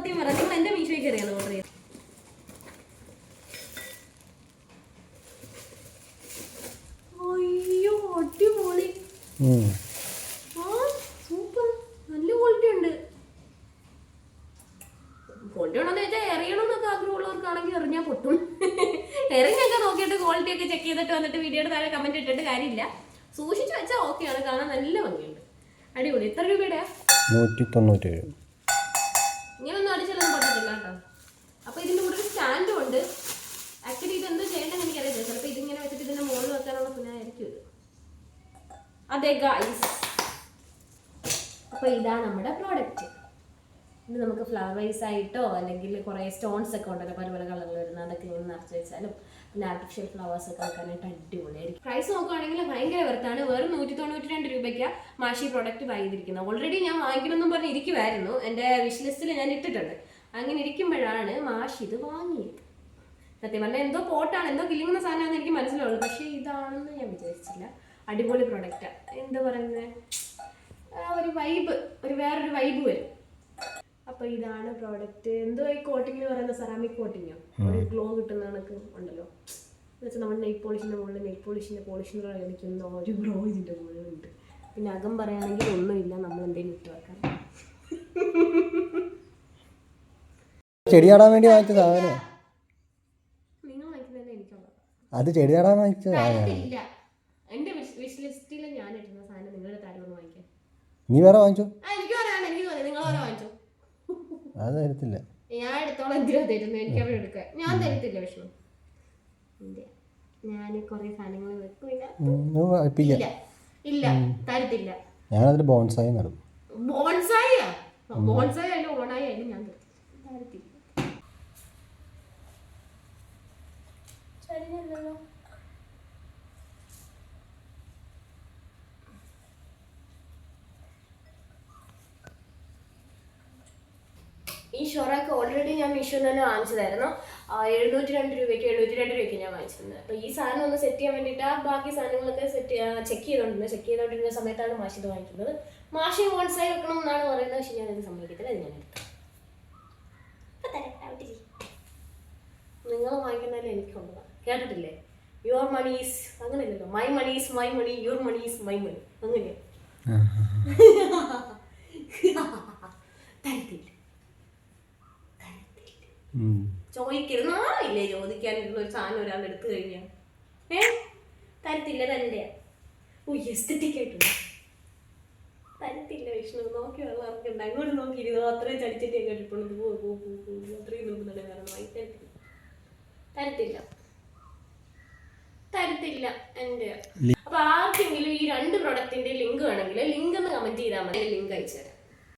സത്യം പറ, നിങ്ങൾ എന്റെ മീഷോയിൽ കയറിയാണ് ഓർഡർ ചെയ്തത്. അയ്യോ അടിപൊളി, സൂപ്പർ, നല്ല ക്വാളിറ്റി ഉണ്ട്. ക്വാളിറ്റി ഉണ്ടോന്ന് വെച്ചാൽ എറിയണമെന്നൊക്കെ ആഗ്രഹമുള്ളവർക്കാണെങ്കിൽ എറിഞ്ഞാൽ പൊട്ടും. എറിഞ്ഞൊക്കെ നോക്കിയിട്ട് ക്വാളിറ്റി ഒക്കെ ചെക്ക് ചെയ്തിട്ട് വന്നിട്ട് വീഡിയോയുടെ താഴെ കമന്റ് ഇട്ടിട്ട് കാര്യമില്ല. സൂക്ഷിച്ചു വെച്ചാൽ ഓക്കെയാണ്, കാണാൻ നല്ല ഭംഗിയുണ്ട്, അടിപൊളി. എത്ര രൂപയുടെ? 197. ഇങ്ങനൊന്നും അടിച്ചാലൊന്നും പറ്റത്തില്ല കേട്ടോ. അപ്പൊ ഇതിന്റെ കൂടെ ഒരു സ്റ്റാൻഡും ഉണ്ട്. ആക്ച്വലി ഇത് എന്ത് ചെയ്യേണ്ടതെന്ന് എനിക്കറിയില്ല. ചിലപ്പോൾ ഇതിങ്ങനെ വെച്ചിട്ട് ഇതിന്റെ മുകളിൽ വെക്കാനുള്ള പുനായിരിക്കും ഇത്. അതെ ഗൈസ്, അപ്പൊ ഇതാണ് നമ്മുടെ പ്രോഡക്റ്റ്. ഇത് നമുക്ക് ഫ്ലവർ വൈസ് ആയിട്ടോ അല്ലെങ്കിൽ കുറേ സ്റ്റോൺസ് ഒക്കെ ഉണ്ടല്ലോ പല പല കളറിൽ വരുന്ന, അതൊക്കെ ഇങ്ങനെ നിറച്ച് വെച്ചാലും പിന്നെ ആർട്ടിഫിഷ്യൽ ഫ്ലവേഴ്സ് ഒക്കെ വെക്കാനായിട്ട് അടിപൊളിയായിരിക്കും. പ്രൈസ് നോക്കുകയാണെങ്കിൽ ഭയങ്കര വെറുത്താണ്. വെറും 192 രൂപയ്ക്ക് മാഷി പ്രോഡക്റ്റ് വാങ്ങിയിരിക്കുന്നത്. ഓൾറെഡി ഞാൻ വാങ്ങിക്കണമെന്നും പറഞ്ഞ് ഇരിക്കുമായിരുന്നു, എൻ്റെ വിഷ് ലിസ്റ്റിൽ ഞാൻ ഇട്ടിട്ടുണ്ട്. അങ്ങനെ ഇരിക്കുമ്പോഴാണ് മാഷി ഇത് വാങ്ങിയത്. സത്യം പറഞ്ഞാൽ എന്തോ പോട്ടാണ്, എന്തോ കിളിങ്ങുന്ന സാധനമാണെന്ന് എനിക്ക് മനസ്സിലാവുള്ളൂ. പക്ഷേ ഇതാണെന്ന് ഞാൻ വിചാരിച്ചില്ല. അടിപൊളി പ്രൊഡക്റ്റാണ്. എന്താ പറയുന്നത്, ഒരു വൈബ്, വേറൊരു വൈബ് വരും. അപ്പൊ ഇതാണ് പ്രോഡക്റ്റ്. എന്തോ ഈ കോട്ടിങ് പറയുന്ന സെറാമിക് കോട്ടിങ്ങോ, ഒരു ഗ്ലോ കിട്ടുന്ന കണക്ക് ഉണ്ടല്ലോ. എന്നുവെച്ചാൽ നമ്മുടെ നെയിൽ പോളിഷിന്റെ മുകളിൽ നെയിൽ പോളിഷിന്റെ കളിക്കുന്ന ഒരു ഗ്ലോ ഇതിന്റെ മുകളിലുണ്ട്. പിന്നെ അകം പറയുകയാണെങ്കിൽ ഒന്നുമില്ല, നമ്മൾ എന്തെങ്കിലും ഇട്ട് വെക്കാം. ചെടിയാടാൻ വേണ്ടി വാങ്ങിച്ച സാധനം. നിങ്ങൾ വാങ്ങിക്കുന്നതല്ലേ എനിക്കുള്ളത്. അത് ചെടിയാടാൻ വാങ്ങിച്ച സാധനം. എന്റെ വിഷ് ലിസ്റ്റിൽ ഞാൻ ഇടുന്ന സാധനം നിങ്ങളുടെ താരം വാങ്ങിക്കാൻ. നീ വേറെ വാങ്ങിച്ചോ? എനിക്ക് പറയാൻ, എനിക്ക് തോന്നി നിങ്ങൾ വേറെ വാങ്ങിച്ചോ. അത് തരത്തില്ല, ഞാൻ എടുത്തോളം എന്തിനാ തരുന്നു, എനിക്ക് അവിടെ എടുക്കാൻ. ഞാൻ തരത്തില്ല വിഷ്ണു. ഞാൻ കൊറേ സാധനങ്ങൾ വെക്കും. ഇല്ല തരത്തില്ല. ഞാനതിൽ ബോൺസായി നടും. ബോൺസായി ആയാലും ഓണായി ആയാലും ഞാൻ തരത്തില്ല. ശരിയല്ലല്ലോ. ഈ ഷൊറൊക്കെ ഓൾറെഡി ഞാൻ മീഷോയിൽ തന്നെ വാങ്ങിച്ചതായിരുന്നു. 702 രൂപയ്ക്ക് ഞാൻ വാങ്ങിച്ചിരുന്നത്. അപ്പോൾ ഈ സാധനം ഒന്ന് സെറ്റ് ചെയ്യാൻ വേണ്ടിയിട്ട് ബാക്കി സാധനങ്ങളൊക്കെ ചെക്ക് ചെയ്തുകൊണ്ടിരുന്ന സമയത്താണ് മാഷി ഇത് വാങ്ങിക്കുന്നത്. മാഷി ബോൺസായി വെക്കണം എന്നാണ് പറയുന്നത്. പക്ഷെ ഞാനത് സമ്മതിക്കത്തില്ല, അത് ഞാൻ എടുത്തു. നിങ്ങൾ വാങ്ങിക്കുന്നതിൽ എനിക്കുള്ളതാണ്, കേട്ടിട്ടില്ലേ? യുവർ മണി ഈസ്, അങ്ങനെയല്ലല്ലോ, my money is my money, your money is my money, അങ്ങനെയാ. തരത്തില്ല, ചോദിക്കരുത്. നാളില്ലേ ചോദിക്കാനുള്ള ഒരു സാധനം ഒരാൾ എടുത്തു കഴിഞ്ഞാൽ തരത്തില്ല. തന്റെ എസ്തെറ്റിക് ആയിട്ടുണ്ട്. തരത്തില്ല വിഷ്ണു. നോക്കി വെള്ളം ഇറക്കണ്ട, അങ്ങോട്ട് നോക്കിയിരുന്നു. അത്രയും ചടിച്ചിട്ട് കേട്ടിട്ടുണ്ട്. അത്രയും നോക്കുന്നുണ്ട്. വേറെ വാങ്ങി തരത്തില്ല എന്റെ. അപ്പൊ ആർക്കെങ്കിലും ഈ 2 പ്രൊഡക്റ്റിന്റെ ലിങ്ക് വേണമെങ്കിൽ ലിങ്ക് ഒന്ന് കമന്റ് ചെയ്താൽ മതി, ലിങ്ക് അയച്ചു തരാം.